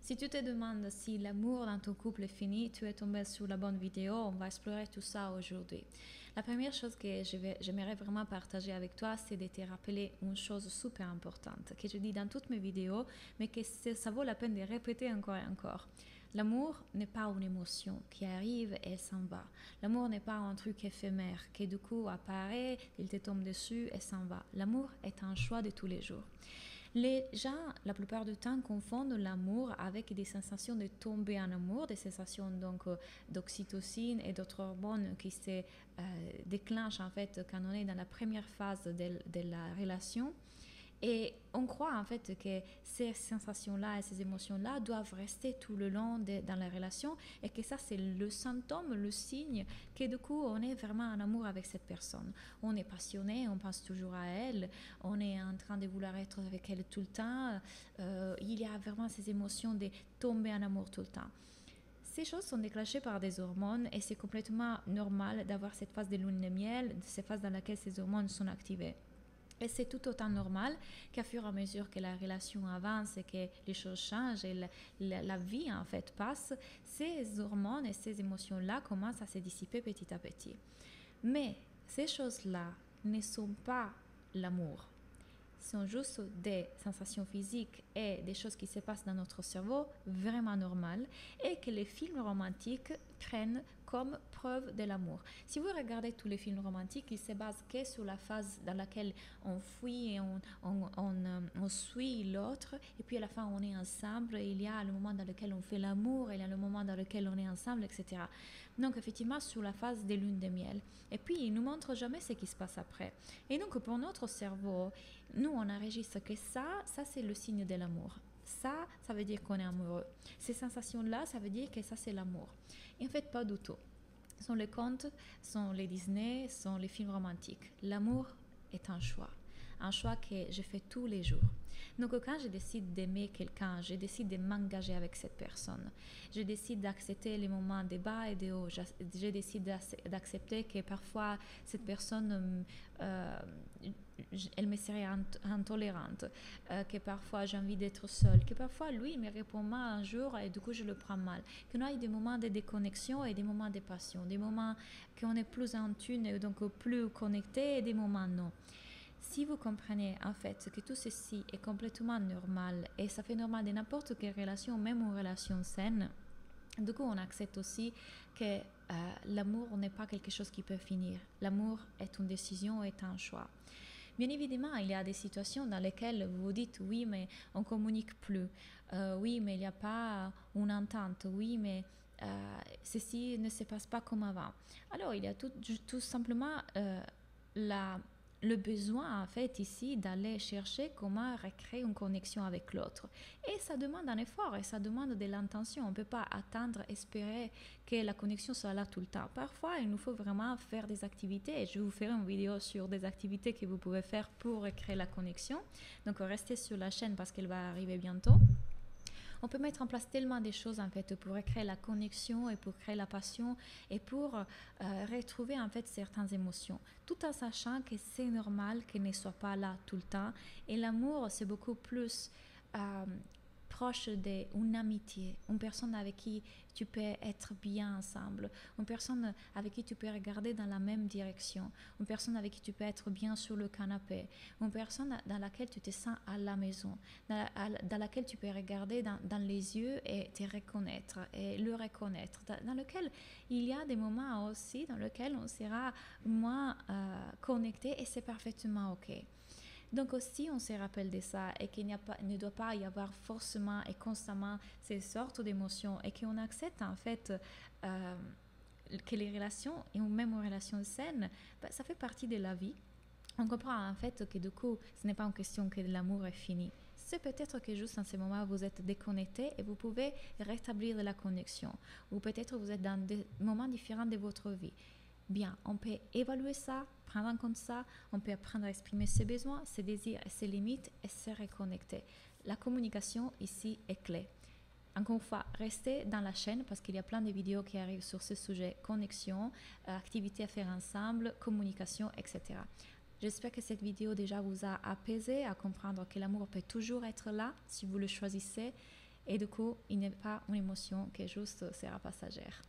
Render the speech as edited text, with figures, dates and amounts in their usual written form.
Si tu te demandes si l'amour dans ton couple est fini, tu es tombé sur la bonne vidéo, on va explorer tout ça aujourd'hui. La première chose que j'aimerais vraiment partager avec toi, c'est de te rappeler une chose super importante que je dis dans toutes mes vidéos, mais que ça vaut la peine de répéter encore et encore. L'amour n'est pas une émotion qui arrive et s'en va. L'amour n'est pas un truc éphémère qui du coup apparaît, il te tombe dessus et s'en va. L'amour est un choix de tous les jours. Les gens, la plupart du temps, confondent l'amour avec des sensations de tomber en amour, des sensations donc d'oxytocine et d'autres hormones qui se déclenchent en fait quand on est dans la première phase de la relation. Et on croit en fait que ces sensations-là et ces émotions-là doivent rester tout le long dans la relation et que ça c'est le symptôme, le signe que du coup on est vraiment en amour avec cette personne. On est passionné, on pense toujours à elle, on est en train de vouloir être avec elle tout le temps. Il y a vraiment ces émotions de tomber en amour tout le temps. Ces choses sont déclenchées par des hormones et c'est complètement normal d'avoir cette phase de lune de miel, cette phase dans laquelle ces hormones sont activées. Et c'est tout autant normal qu'à fur et à mesure que la relation avance et que les choses changent et la vie en fait passe, ces hormones et ces émotions-là commencent à se dissiper petit à petit. Mais ces choses-là ne sont pas l'amour. Sont juste des sensations physiques et des choses qui se passent dans notre cerveau vraiment normales et que les films romantiques prennent comme preuve de l'amour. Si vous regardez tous les films romantiques, ils se basent que sur la phase dans laquelle on fuit et on suit l'autre et puis à la fin on est ensemble et il y a le moment dans lequel on fait l'amour et il y a le moment dans lequel on est ensemble, etc. Donc effectivement sur la phase des lunes de miel. Et puis ils ne nous montrent jamais ce qui se passe après. Et donc pour notre cerveau, nous on enregistre que ça c'est le signe de l'amour. Ça veut dire qu'on est amoureux. Ces sensations-là, ça veut dire que ça, c'est l'amour. Et en fait, pas du tout. Sont les contes, sont les Disney, sont les films romantiques. L'amour est un choix que je fais tous les jours. Donc quand je décide d'aimer quelqu'un, je décide de m'engager avec cette personne, je décide d'accepter les moments de bas et de haut, je décide d'accepter que parfois cette personne, elle me serait intolérante, que parfois j'ai envie d'être seule, que parfois lui il me répond mal un jour et du coup je le prends mal, que nous avons des moments de déconnexion et des moments de passion, des moments qu'on est plus en tune et donc plus connecté et des moments non. Si vous comprenez en fait que tout ceci est complètement normal et ça fait normal de n'importe quelle relation, même une relation saine, du coup on accepte aussi que l'amour n'est pas quelque chose qui peut finir. L'amour est une décision, est un choix. Bien évidemment, il y a des situations dans lesquelles vous vous dites oui, mais on ne communique plus. Oui, mais il n'y a pas une entente. Oui, mais ceci ne se passe pas comme avant. Alors, il y a tout simplement le besoin en fait ici d'aller chercher comment recréer une connexion avec l'autre. Et ça demande un effort et ça demande de l'intention. On ne peut pas attendre, espérer que la connexion soit là tout le temps. Parfois, il nous faut vraiment faire des activités et je vous ferai une vidéo sur des activités que vous pouvez faire pour recréer la connexion. Donc restez sur la chaîne parce qu'elle va arriver bientôt. On peut mettre en place tellement de choses en fait pour créer la connexion et pour créer la passion et pour retrouver en fait certaines émotions, tout en sachant que c'est normal qu'elle ne soit pas là tout le temps. Et l'amour, c'est beaucoup plus proche d'une amitié, une personne avec qui tu peux être bien ensemble, une personne avec qui tu peux regarder dans la même direction, une personne avec qui tu peux être bien sur le canapé, une personne dans laquelle tu te sens à la maison, dans laquelle tu peux regarder dans les yeux et te reconnaître et le reconnaître, dans lequel il y a des moments aussi dans lesquels on sera moins connecté et c'est parfaitement ok. Donc aussi, on se rappelle de ça et qu'il ne doit pas y avoir forcément et constamment ces sortes d'émotions et qu'on accepte en fait que les relations, et même une relation saine, ça fait partie de la vie. On comprend en fait que du coup, ce n'est pas une question que l'amour est fini. C'est peut-être que juste en ce moment, vous êtes déconnecté et vous pouvez rétablir la connexion. Ou peut-être vous êtes dans des moments différents de votre vie. Bien, on peut évaluer ça, prendre en compte ça, on peut apprendre à exprimer ses besoins, ses désirs et ses limites et se reconnecter. La communication ici est clé. Encore une fois, restez dans la chaîne parce qu'il y a plein de vidéos qui arrivent sur ce sujet, connexion, activités à faire ensemble, communication, etc. J'espère que cette vidéo déjà vous a apaisé à comprendre que l'amour peut toujours être là si vous le choisissez Et du coup, il n'est pas une émotion qui juste sera passagère.